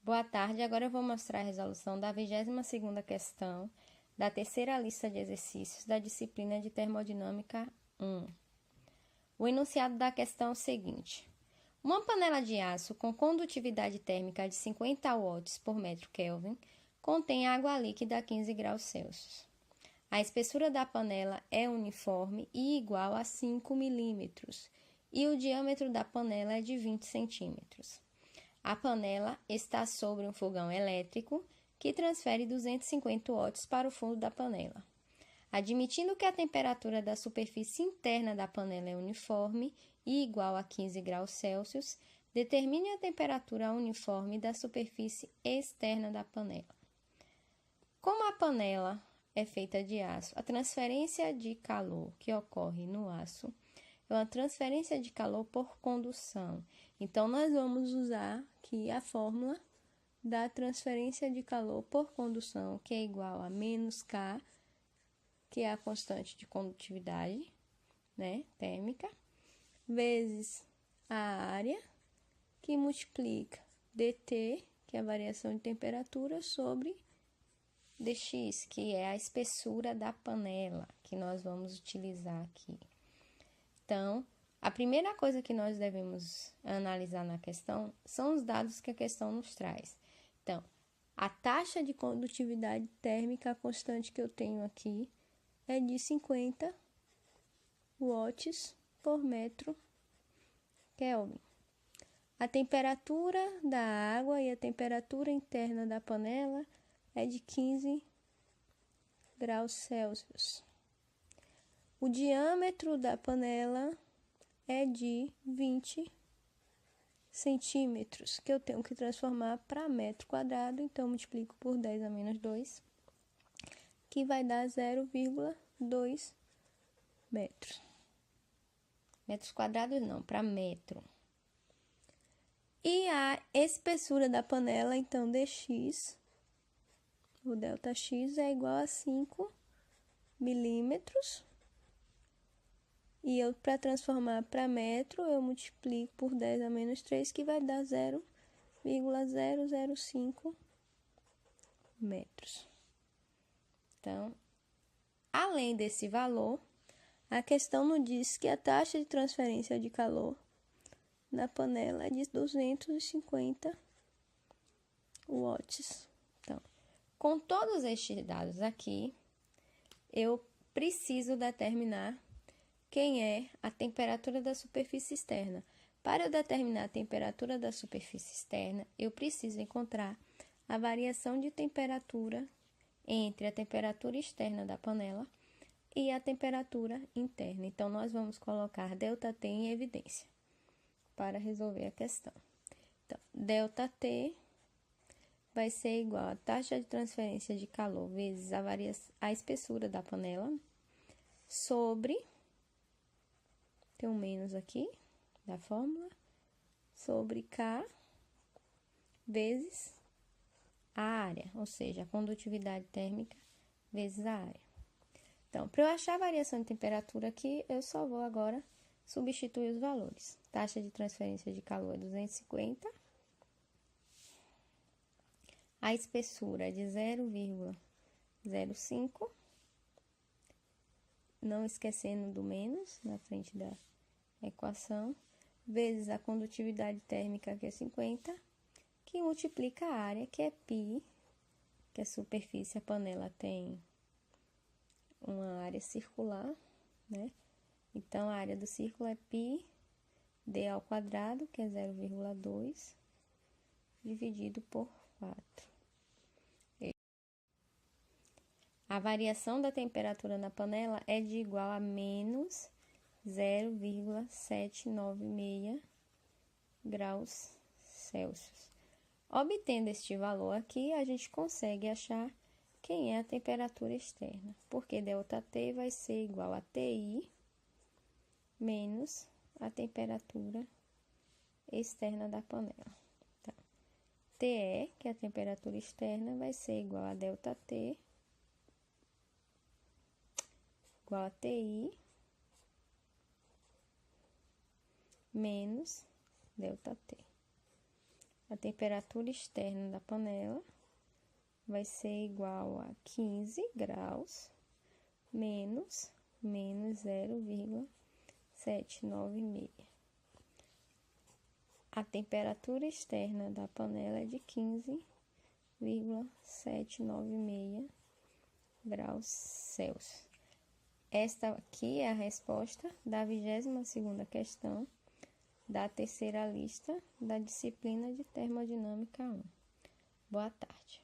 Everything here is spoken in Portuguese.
Boa tarde, agora eu vou mostrar a resolução da 22ª questão da terceira lista de exercícios da disciplina de Termodinâmica 1. O enunciado da questão é o seguinte: uma panela de aço com condutividade térmica de 50 watts por metro Kelvin contém água líquida a 15 graus Celsius. A espessura da panela é uniforme e igual a 5 milímetros e o diâmetro da panela é de 20 centímetros. A panela está sobre um fogão elétrico que transfere 250 watts para o fundo da panela. Admitindo que a temperatura da superfície interna da panela é uniforme e igual a 15 graus Celsius, determine a temperatura uniforme da superfície externa da panela. Como a panela é feita de aço, a transferência de calor que ocorre no aço é uma transferência de calor por condução. Então, nós vamos usar aqui a fórmula da transferência de calor por condução, que é igual a menos K, que é a constante de condutividade, né, térmica, vezes a área, que multiplica dt, que é a variação de temperatura, sobre dx, que é a espessura da panela, que nós vamos utilizar aqui. Então, a primeira coisa que nós devemos analisar na questão são os dados que a questão nos traz. Então, a taxa de condutividade térmica, a constante que eu tenho aqui, é de 50 watts por metro Kelvin. A temperatura da água e a temperatura interna da panela é de 15 graus Celsius. O diâmetro da panela é de 20 centímetros, que eu tenho que transformar para metro quadrado, então eu multiplico por 10 a menos 2, que vai dar 0,2 metros. Metros quadrados não, para metro. E a espessura da panela, então, dx, o ΔX é igual a 5 milímetros. E eu, para transformar para metro, eu multiplico por 10 a menos 3, que vai dar 0,005 metros. Então, além desse valor, a questão nos diz que a taxa de transferência de calor na panela é de 250 watts. Então, com todos estes dados aqui, eu preciso determinar quem é a temperatura da superfície externa. Para eu determinar a temperatura da superfície externa, eu preciso encontrar a variação de temperatura entre a temperatura externa da panela e a temperatura interna. Então, nós vamos colocar ΔT em evidência para resolver a questão. Então, ΔT vai ser igual a taxa de transferência de calor vezes a espessura da panela sobre, tem um menos aqui da fórmula, sobre K vezes a área, ou seja, a condutividade térmica vezes a área. Então, para eu achar a variação de temperatura aqui, eu só vou agora substituir os valores. Taxa de transferência de calor é 250. A espessura é de 0,05. Não esquecendo do menos na frente da equação. Vezes a condutividade térmica, que é 50. Que multiplica a área, que é π, que a superfície, a panela tem uma área circular, né? Então, a área do círculo é π d ao quadrado, que é 0,2, dividido por 4. A variação da temperatura na panela é de igual a menos 0,796 graus Celsius. Obtendo este valor aqui, a gente consegue achar quem é a temperatura externa, porque ΔT vai ser igual a TI menos a temperatura externa da panela. Então, TE, que é a temperatura externa, vai ser igual a ΔT igual a TI menos ΔT. A temperatura externa da panela vai ser igual a 15 graus menos 0,796. A temperatura externa da panela é de 15,796 graus Celsius. Esta aqui é a resposta da 22ª questão da terceira lista da disciplina de Termodinâmica 1. Boa tarde.